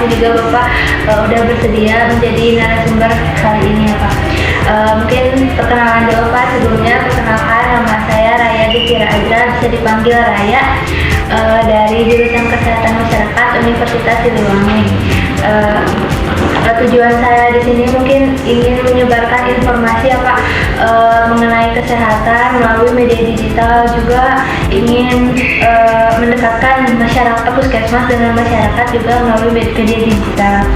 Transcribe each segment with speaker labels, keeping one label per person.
Speaker 1: kasih juga Bapak udah bersedia menjadi narasumber kali ini ya Pak. Mungkin perkenalan dulu Pak. Sebelumnya perkenalkan, nama saya Raya Dikira Azra, bisa dipanggil Raya, dari jurusan Kesehatan Masyarakat Universitas Siliwangi. Tujuan saya di sini mungkin ingin menyebarkan informasi ya Pak, mengenai kesehatan melalui media digital, juga ingin mendekatkan masyarakat puskesmas dengan masyarakat juga melalui media digital.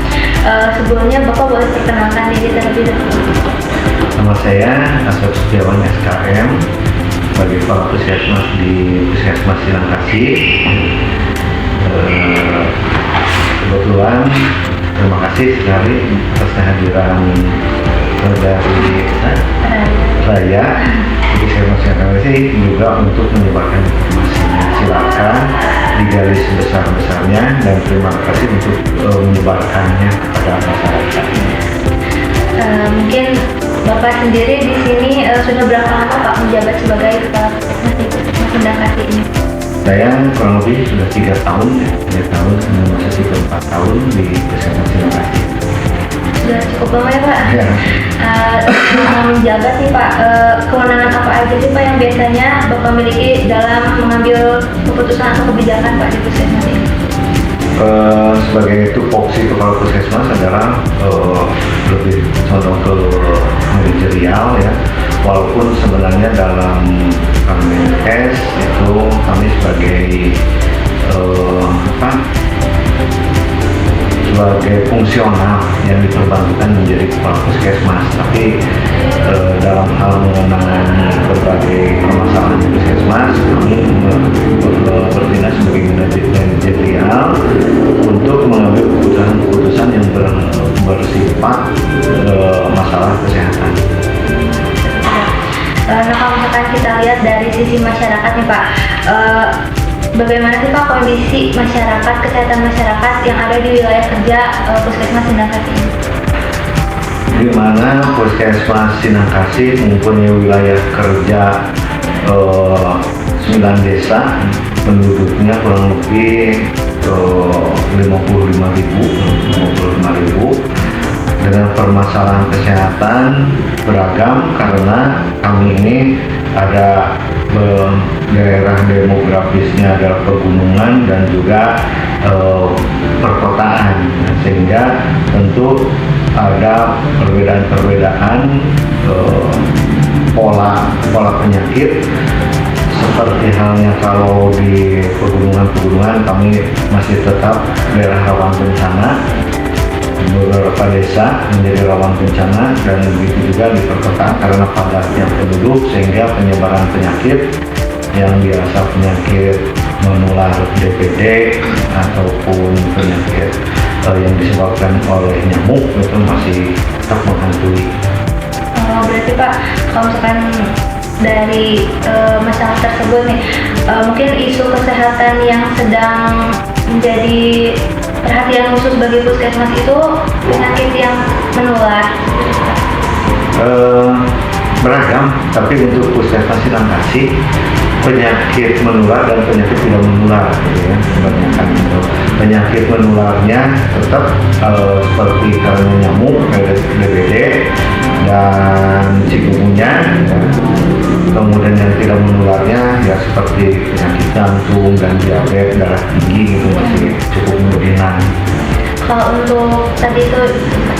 Speaker 1: Sebelumnya Bapak boleh perkenalkan diri terlebih dahulu.
Speaker 2: Nama saya Asep Setiawan SKM, sebagai kepala puskesmas di Puskesmas Silangkasih. Kebetulan terima kasih sekali atas kehadiran dari Raya di Puskesmas Silangkasih juga untuk menyebarkan informasinya. Silakan digali sebesar-besarnya dan terima kasih untuk menyebarkannya kepada masyarakat.
Speaker 1: Mungkin Bapak sendiri di sini sudah berapa lama Pak menjabat sebagai kepala puskesmas di Puskesmas Silangkasih ini?
Speaker 2: Saya kurang lebih sudah 3 tahun ya, 3 tahun memasuki ke 4 tahun di Puskesmas Silangkasih.
Speaker 1: Sudah cukup lama ya Pak?
Speaker 2: Ya.
Speaker 1: Selama menjabat nih Pak, kewenangan apa aja sih Pak yang biasanya Bapak miliki dalam mengambil keputusan atau kebijakan Pak di puskesmas ini?
Speaker 2: Sebagai tupoksi kepala puskesmas adalah lebih condong ke manajerial ya, walaupun sebenarnya dalam Kemenkes itu kami sebagai sebagai fungsional yang diperbantukan menjadi kepala puskesmas, tapi dalam hal mengenai berbagai permasalahan di puskesmas kami bertindak sebagai manajerial untuk mengambil keputusan yang bersifat masalah kesehatan.
Speaker 1: Nah, kalau misalkan kita lihat dari sisi masyarakat nih Pak, bagaimana sih Pak kondisi masyarakat, kesehatan masyarakat yang ada di wilayah kerja Puskesmas Silangkasih ini?
Speaker 2: Di mana Puskesmas Silangkasih mempunyai wilayah kerja 9 desa, penduduknya kurang lebih 55.000 dengan permasalahan kesehatan beragam, karena kami ini ada daerah demografisnya adalah pegunungan dan juga perkotaan, sehingga tentu ada perbedaan pola penyakit. Seperti halnya kalau di pegunungan kami masih tetap daerah rawan bencana, beberapa desa menjadi rawan bencana, dan begitu juga di perkotaan karena padatnya penduduk sehingga penyebaran penyakit yang biasa penyakit menular DPD ataupun penyakit yang disebabkan oleh nyamuk itu masih tetap menghantui.
Speaker 1: Berarti Pak, kalau misalkan dari masalah tersebut nih, mungkin isu kesehatan yang sedang menjadi perhatian khusus bagi puskesmas itu penyakit yang menular?
Speaker 2: Beragam, tapi untuk Puskesmas Silangkasih penyakit menular dan penyakit tidak menular gitu ya, kebanyakan itu. Penyakit menularnya tetap seperti karena nyamuk, DBD dan chikungunya ya. Kemudian yang tidak menularnya ya seperti penyakit jantung dan diabetes, darah tinggi itu masih cukup dominan.
Speaker 1: Kalau untuk tadi itu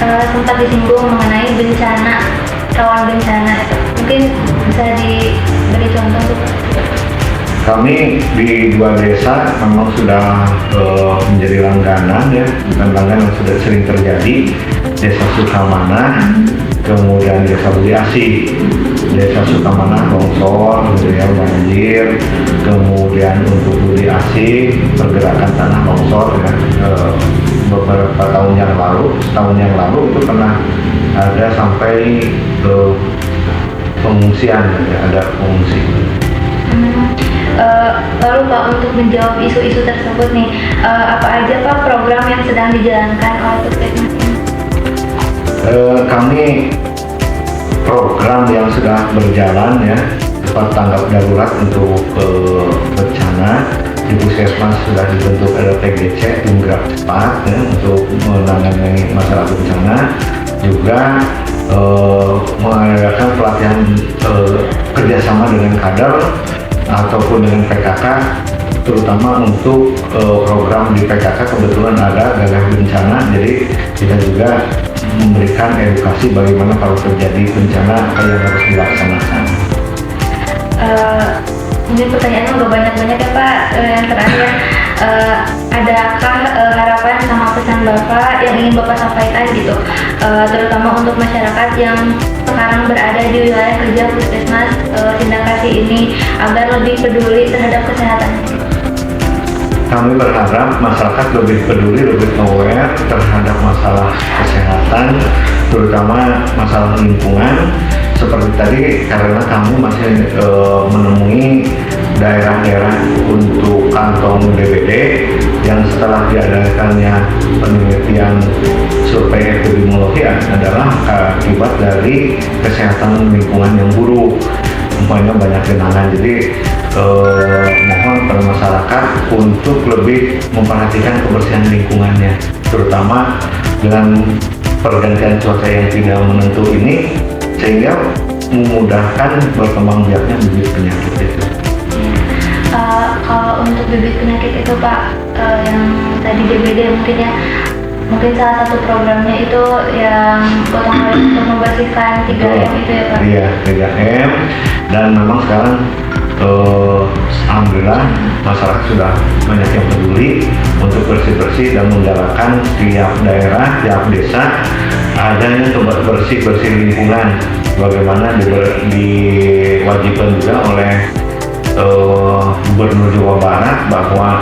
Speaker 1: sempat disinggung mengenai bencana, rawan bencana, mungkin bisa diberi contoh tuh?
Speaker 2: Kami di 2 desa memang sudah menjadi langganan ya, bukan langganan, sudah sering terjadi. Desa Sukamana, kemudian Desa Budi Asih. Desa Sukamana longsor, ya, banjir. Kemudian untuk Budi Asih pergerakan tanah longsor ya. Beberapa tahun yang lalu itu pernah ada sampai pengungsian ya, ada pengungsi.
Speaker 1: Lalu Pak, untuk menjawab isu-isu tersebut nih, apa aja Pak program yang sedang dijalankan oleh puskesmas ini?
Speaker 2: Kami program yang sudah berjalan ya, cepat tanggap darurat untuk bencana di puskesmas sudah dibentuk ada PGC tim gerak cepat ya, untuk menangani masalah bencana, juga mengadakan pelatihan kerjasama dengan kader ataupun dengan PKK, terutama untuk program di PKK kebetulan ada gagah bencana, jadi kita juga memberikan edukasi bagaimana kalau terjadi bencana apa yang harus dilaksanakan.
Speaker 1: Ini pertanyaannya udah banyak-banyak ya Pak. Yang terakhir, adakah harapan sama pesan Bapak yang ingin Bapak sampaikan gitu, terutama untuk masyarakat yang sekarang berada di wilayah kerja Puskesmas Sindangkasih ini agar lebih peduli terhadap kesehatan?
Speaker 2: Kami berharap masyarakat lebih peduli, lebih aware terhadap masalah kesehatan, terutama masalah lingkungan. Seperti tadi, karena kami masih menemui daerah-daerah untuk kantong DBD yang setelah diadakannya penelitian survei epidemiologi adalah akibat dari kesehatan lingkungan yang buruk, umpamanya banyak genangan. Jadi mohon pada masyarakat untuk lebih memperhatikan kebersihan lingkungannya, terutama dengan pergantian cuaca yang tidak menentu ini, sehingga memudahkan berkembang biaknya bibit penyakit itu.
Speaker 1: Kalau untuk bibit penyakit itu Pak, yang tadi DBD mungkin salah satu programnya itu yang gotong royong untuk membersihkan 3M itu ya Pak?
Speaker 2: Iya, 3M, dan memang sekarang alhamdulillah masyarakat sudah banyak yang peduli untuk bersih-bersih dan menggalakkan tiap daerah, tiap desa adanya coba bersih-bersih lingkungan. Bagaimana diwajibkan juga oleh Gubernur Jawa Barat bahwa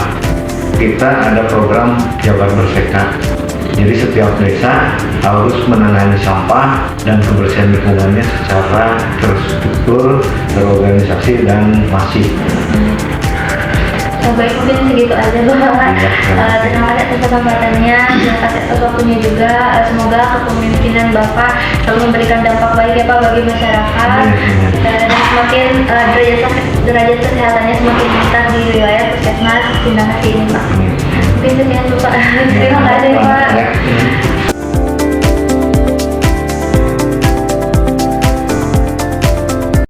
Speaker 2: kita ada program Jabar Bersekat. Jadi setiap desa harus menangani sampah dan kebersihan lingkungannya secara terstruktur, terorganisasi, dan masif.
Speaker 1: Baik, mungkin segitu aja Bapak. Terima kasih atas kesempatannya, terima kasih atas waktunya juga. Semoga kepemimpinan Bapak selalu memberikan dampak baik ya Pak bagi masyarakat, dan semakin derajat kesehatannya semakin meningkat di wilayah Puskesmas Sindangkasih ini Pak. Mungkin sekian Bapak. Terima kasih Pak.